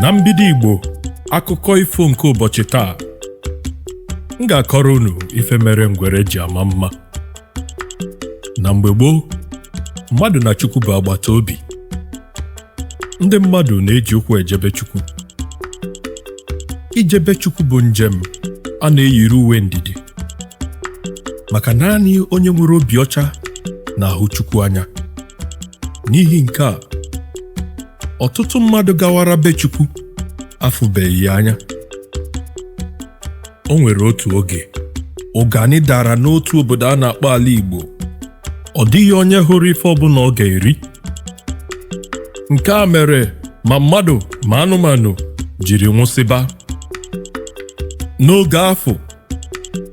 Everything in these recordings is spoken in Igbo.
Na mbido Igbo, akụkọ ifo nke ụbọchị taa, m ga-akọrọ unu ife mere ngwere ji ama mma. Na mgbe gboo, mmadụ na Chukwu bụ agbata obi. Ndị mmadụ na-eji ụkwụ ejebe Chukwu. Ijebe Chukwu bụ njem a na-eyiri uwe ndidi, maka naanị onye nwere obi ọcha na-ahụ Chukwu anya. N'ihi nke a, ọtụtụ mmadụ gawara be Chukwu afụbeghị ya anya. O nwere otu oge, ụganị dara n'otu obodo a na-akpọ Alaigbo. Ọ dịghị onye hụrụ ife ọbụla ọ ga-eri. Nke a mere ma mmadụ ma anụmanụ jiri nwụsịba. N'oge afọ,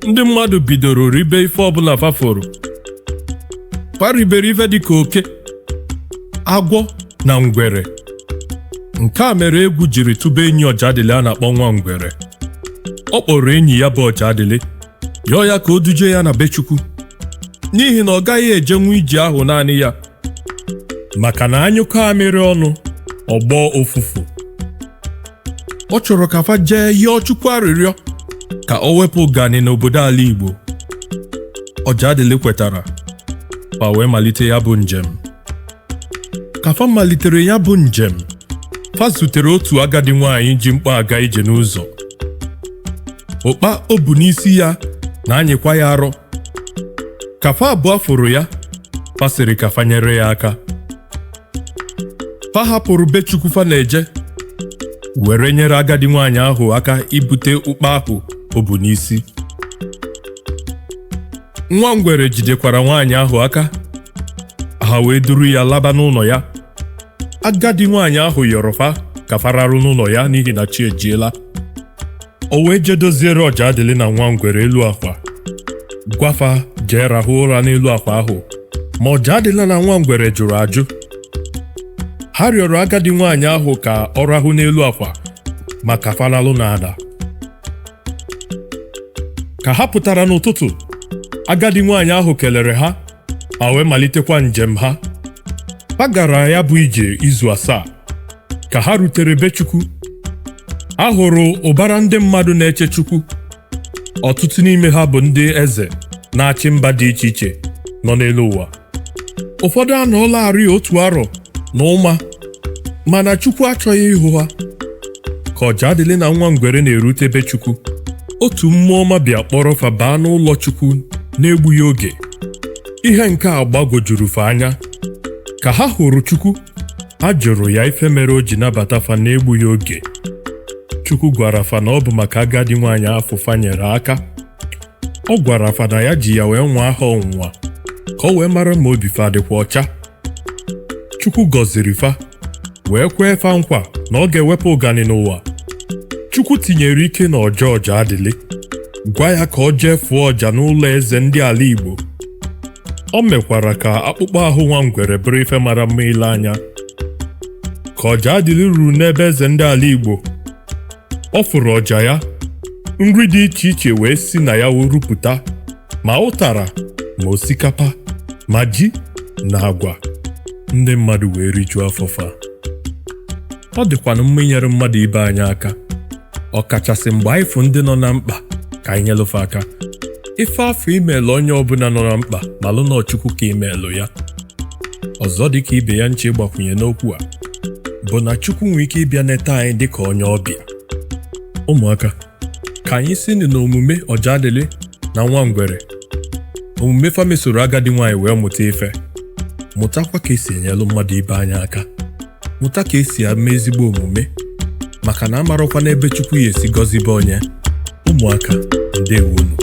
ndị mmadụ bidoro ribe ife ọbụla fafọrọ. Fa ribere ife dịka oke, agwọ na ngwere. Nke a mere egwu jiri tụba enyi Ojadili a na-akpọ Nwa Ngwere. Ọ kpọrọ enyi ya bụ Ojadili, yọọ ya ka o duje ya na be Chukwu, n'ihi na ọ gaghị ejenwu ije ahụ naanị ya, maka na anyụkọọ maamịrị ọnụ, ọ gbọọ ụfụfụ. Ọ chọrọ ka fa jee yọọ Chukwu arịrịọ ka o wepụ ụganị n'obodo Alaigbo. Ojadili kwetara, fa wee malite ya bụ njem. Ka fa malitere ya bụ njem, fa zutere otu agadi nwaanyị ji mkpa aga ije n'ụzọ. Ụkpa o bu n'isi ya na-anyịkwa ya arọ. Ka fa abụọ fụrụ ya, fa sịrị ka fa nyere ya aka. Fa hapụrụ be Chukwu fa na-eje, were nyere agadi nwaanyị ahụ aka ibute ụkpa ahụ o bu n'isi. Nwa Ngwere jidekwara nwaanyị ahụ aka, ha wee duru ya laba n'ụlọ ya. Agadi nwaanyị ahụ yọrọ fa ka fa rarụ n'ụlọ ya n'ihi na chi ejiela. O wee je doziere Ojadili na Nwa Ngwere elu akwa, gwafa jee rahụ ụra n'elu akwa ahụ. Ma Ojadili na Nwa Ngwere jụrụ ajụ. Ha rịọrọ agadi nwaanyị ahụ ka ọ rahụ n'elu akwa maka fa lalụ n'ala. Ka ha pụtara n'ụtụtụ, agadi nwaanyị ahụ kelere ha ma wee malitekwa njem ha. Ha gara ya bụ ije izu 7. Ka ha rutere be Chukwu, ha hụrụ ụbara ndị mmadụ na-eche Chukwu. Ọtụtụ n'ime ha bụ ndị eze na-achị mba dị iche iche nọ n'elu ụwa. Ụfọdụ anọọlarị otu arọ na ụma, mana Chukwu achọghị ịhụ ha. Ka Ojadili na Nwa Ngwere na-erute be Chukwu, otu mmụọ ọma bịa kpọrọ fa baa n'ụlọ Chukwu na-egbughị oge. Ihe nke a gbagwojuru fa anya. Ka ha hụrụ Chukwu, ha jụrụ ya ife mere o ji nabata fa na-egbughị oge. Chukwu gwara fa na ọ bụ maka agadi nwaanyị afọ fa nyere aka. Ọ gwara fa na ya ji ya wee nwaa ha ọnwụnwa ka o wee mara ma obi fa dịkwa ọcha. Chukwu gọziri fa wee kwee fa nkwa na ọ ga-ewepụ ụganị n'ụwa. Chukwu tinyere ike na ọja Ojadili, gwa ya ka o jee fụọ ọja n'ụlọ eze ndị Alaigbo. O mekwara ka akpụkpọ ahụ Nwa Ngwere bụrụ ife mara mma ile anya. Ka Ojadili ruru n'ebe eze ndị Alaigbo, ọ fụrụ ọja ya, nri dị iche iche wee si na ya rupụta, ma ụtara ma osikapa ma ji na agwa. Ndị mmadụ wee rijuo afọ fa. Ọ dịkwanụ mma inyere mmadụ ibe anyị aka, ọkachasị mgbe anyị fụ ndị nọ na mkpa ka anyị nyelụfa aka. Ife afọ imeelụ onye ọbụla nọ na mkpa malụ na Chukwu ka imeelụ ya. Ọzọ dịka ibe ya nche ịgbakwunye n'okwu a bụ na Chukwu nwee ike ịbịa neta anyị dịka onye ọbịa. Ụmụaka, ka anyị si n'omume Ojadili na Nwa Ngwere, omume fa mesoro agadi nwaanyị wee mụta ife. Mụtakwa ka esi enyelụ mmadụ ibe anyị aka. Mụta ka esi eme ezigbo omume, maka na amarọkwa n'ebe Chukwu ya esi gọzibe onye. Ụmụaka, ndewonu.